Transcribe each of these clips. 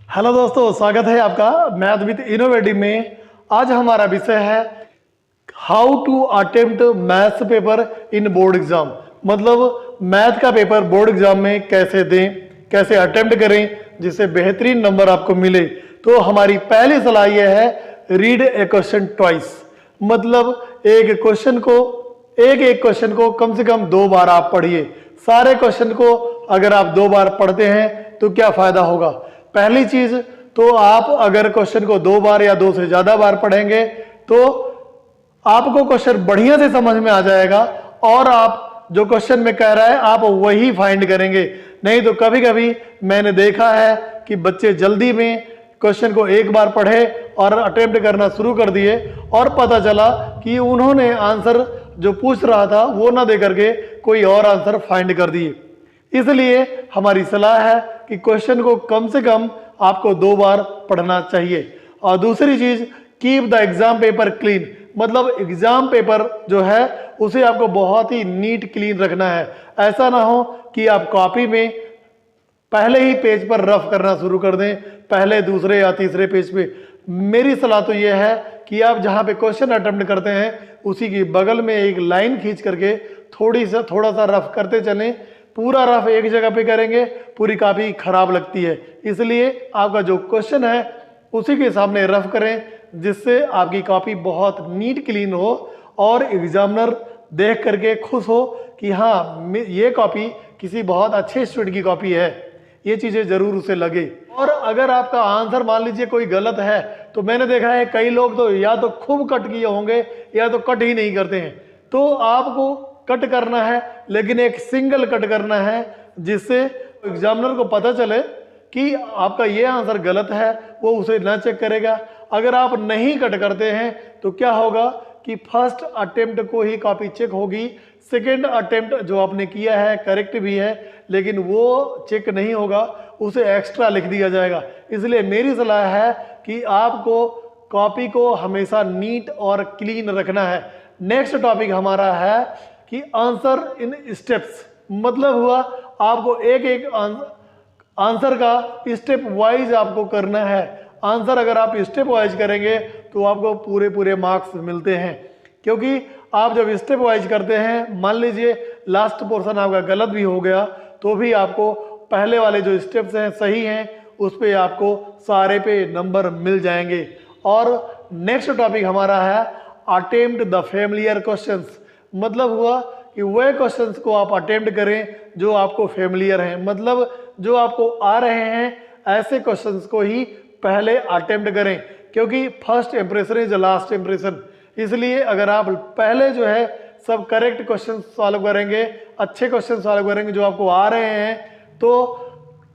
Hello दोस्तों, स्वागत है आपका मैथ विद इनोवेटिव में। आज हमारा विषय है how to attempt maths paper in board exam. मतलब मैथ का पेपर बोर्ड एग्जाम में कैसे दें, कैसे अटेम्प्ट करें जिससे बेहतरीन नंबर आपको मिले। तो हमारी पहली सलाह यह है, रीड ए क्वेश्चन ट्वाइस। मतलब एक क्वेश्चन को कम से कम 2 बार आप पढ़िए। सारे क्वेश्चन को अगर आप 2 बार पढ़ते हैं तो क्या फायदा होगा। पहली चीज तो आप अगर क्वेश्चन को 2 बार या 2 से ज्यादा बार पढ़ेंगे तो आपको क्वेश्चन बढ़िया से समझ में आ जाएगा और आप जो क्वेश्चन में कह रहा है आप वही फाइंड करेंगे। नहीं तो कभी कभी मैंने देखा है कि बच्चे जल्दी में क्वेश्चन को 1 बार पढ़े और अटेम्प्ट करना शुरू कर दिए और पता चला कि उन्होंने आंसर जो पूछ रहा था वो ना दे करके कोई और आंसर फाइंड कर दिए। इसलिए हमारी सलाह है कि क्वेश्चन को कम से कम आपको 2 बार पढ़ना चाहिए। और दूसरी चीज, keep the exam paper clean. मतलब एग्जाम पेपर जो है उसे आपको बहुत ही नीट क्लीन रखना है। ऐसा ना हो कि आप कॉपी में पहले ही पेज पर रफ करना शुरू कर दें, पहले दूसरे या तीसरे पेज पे। मेरी सलाह तो यह है कि आप जहां पे क्वेश्चन अटेम्प्ट करते हैं उसी की बगल में एक लाइन खींच करके थोड़ा सा रफ करते चलें। पूरा रफ एक जगह पे करेंगे पूरी कॉपी खराब लगती है। इसलिए आपका जो क्वेश्चन है उसी के सामने रफ करें जिससे आपकी कॉपी बहुत नीट क्लीन हो और एग्जामिनर देख करके खुश हो कि हाँ ये कॉपी किसी बहुत अच्छे स्टूडेंट की कॉपी है। ये चीजें जरूर उसे लगे। और अगर आपका आंसर मान लीजिए कोई गलत है तो मैंने देखा है कई लोग तो या तो खूब कट किए होंगे या तो कट ही नहीं करते हैं। तो आपको कट करना है, लेकिन एक सिंगल कट करना है जिससे एग्जामिनर को पता चले कि आपका ये आंसर गलत है, वो उसे ना चेक करेगा। अगर आप नहीं कट करते हैं तो क्या होगा कि फर्स्ट अटेम्प्ट को ही कॉपी चेक होगी, सेकेंड अटेम्प्ट जो आपने किया है करेक्ट भी है लेकिन वो चेक नहीं होगा, उसे एक्स्ट्रा लिख दिया जाएगा। इसलिए मेरी सलाह है कि आपको कॉपी को हमेशा नीट और क्लीन रखना है। नेक्स्ट टॉपिक हमारा है कि आंसर इन स्टेप्स। मतलब हुआ आपको एक एक आंसर का स्टेप वाइज आपको करना है। आंसर अगर आप स्टेप वाइज करेंगे तो आपको पूरे मार्क्स मिलते हैं, क्योंकि आप जब स्टेप वाइज करते हैं, मान लीजिए लास्ट पोर्शन आपका गलत भी हो गया तो भी आपको पहले वाले जो स्टेप्स हैं सही हैं उस पे आपको सारे पे नंबर मिल जाएंगे। और नेक्स्ट टॉपिक हमारा है अटेम्प्ट द फेमिलियर क्वेश्चंस। मतलब हुआ कि वह क्वेश्चंस को आप अटेम्प्ट करें जो आपको फेमिलियर हैं, मतलब जो आपको आ रहे हैं ऐसे क्वेश्चंस को ही पहले अटेम्प्ट करें, क्योंकि first impression is last impression. इसलिए अगर आप पहले जो है सब करेक्ट क्वेश्चन सॉल्व करेंगे, अच्छे क्वेश्चन सॉल्व करेंगे जो आपको आ रहे हैं, तो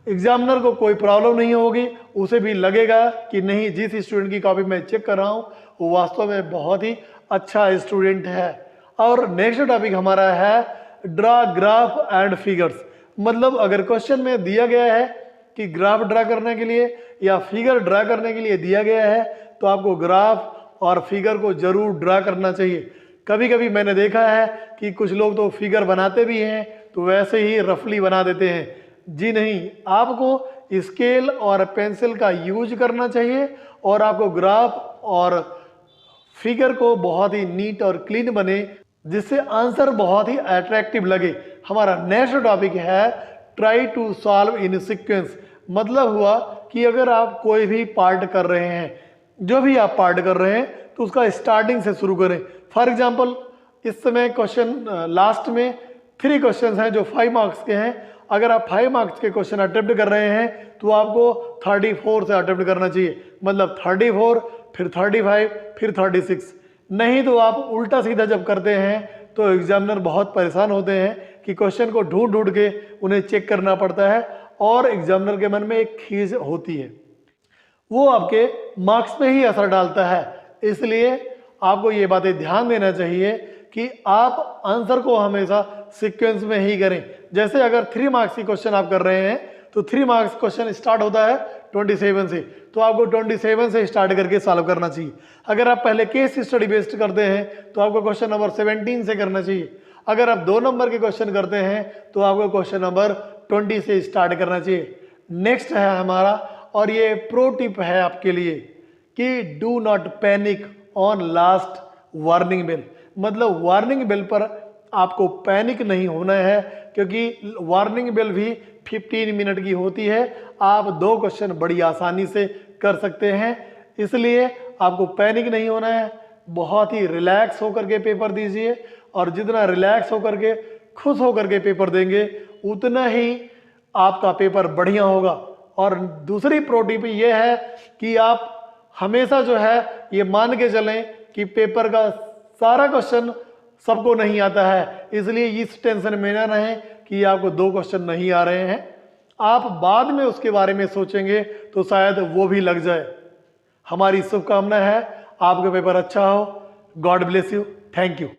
एग्जामिनर को कोई प्रॉब्लम नहीं होगी। उसे भी लगेगा कि नहीं, जिस स्टूडेंट की कॉपी मैं चेक कर रहा हूँ वो वास्तव में बहुत ही अच्छा स्टूडेंट है। और नेक्स्ट टॉपिक हमारा है ड्रा ग्राफ एंड फिगर्स। मतलब अगर क्वेश्चन में दिया गया है कि ग्राफ ड्रा करने के लिए या फिगर ड्रा करने के लिए दिया गया है तो आपको ग्राफ और फिगर को जरूर ड्रा करना चाहिए। कभी कभी मैंने देखा है कि कुछ लोग तो फिगर बनाते भी हैं तो वैसे ही रफली बना देते हैं। जी नहीं, आपको स्केल और पेंसिल का यूज करना चाहिए और आपको ग्राफ और फिगर को बहुत ही नीट और क्लीन बने जिससे आंसर बहुत ही अट्रैक्टिव लगे। हमारा नेक्स्ट टॉपिक है try to solve in sequence. मतलब हुआ कि अगर आप कोई भी पार्ट कर रहे हैं, जो भी आप पार्ट कर रहे हैं तो उसका स्टार्टिंग से शुरू करें। फॉर एग्जांपल इस समय क्वेश्चन लास्ट में 3 क्वेश्चंस हैं जो 5 मार्क्स के हैं। अगर आप 5 मार्क्स के क्वेश्चन अटेम्प्ट कर रहे हैं तो आपको 34 से अटेम्प्ट करना चाहिए। मतलब 34 फिर 35 फिर 36। नहीं तो आप उल्टा सीधा जब करते हैं तो एग्जामिनर बहुत परेशान होते हैं कि क्वेश्चन को ढूंढ ढूंढ के उन्हें चेक करना पड़ता है और एग्जामिनर के मन में एक खीज होती है, वो आपके मार्क्स पे ही असर डालता है। इसलिए आपको ये बातें ध्यान देना चाहिए कि आप आंसर को हमेशा सीक्वेंस में ही करें। जैसे अगर 3 मार्क्स की क्वेश्चन आप कर रहे हैं तो 3 मार्क्स क्वेश्चन स्टार्ट होता है 27 से, तो आपको 27 से स्टार्ट करके सॉल्व करना चाहिए। अगर आप पहले केस स्टडी बेस्ड करते हैं तो आपको क्वेश्चन नंबर 17 से करना चाहिए। अगर आप 2 नंबर के क्वेश्चन करते हैं तो आपको क्वेश्चन नंबर 20 से स्टार्ट करना चाहिए। नेक्स्ट है हमारा और ये प्रो टिप है आपके लिए कि do not panic on last warning bell. मतलब वार्निंग बेल पर आपको पैनिक नहीं होना है, क्योंकि वार्निंग बेल भी 15 मिनट की होती है। आप 2 क्वेश्चन बड़ी आसानी से कर सकते हैं, इसलिए आपको पैनिक नहीं होना है। बहुत ही रिलैक्स होकर के पेपर दीजिए, और जितना रिलैक्स होकर के, खुश होकर के पेपर देंगे, उतना ही आपका पेपर बढ़िया होगा। और दूसरी प्रो टिप ये है कि आप हमेशा जो है ये मान के चलें कि पेपर का सारा क्वेश्चन सबको नहीं आता है, इसलिए इस टेंशन में ना रहें कि आपको 2 क्वेश्चन नहीं आ रहे हैं। आप बाद में उसके बारे में सोचेंगे तो शायद वो भी लग जाए। हमारी शुभकामना है आपका पेपर अच्छा हो। God bless you. Thank you.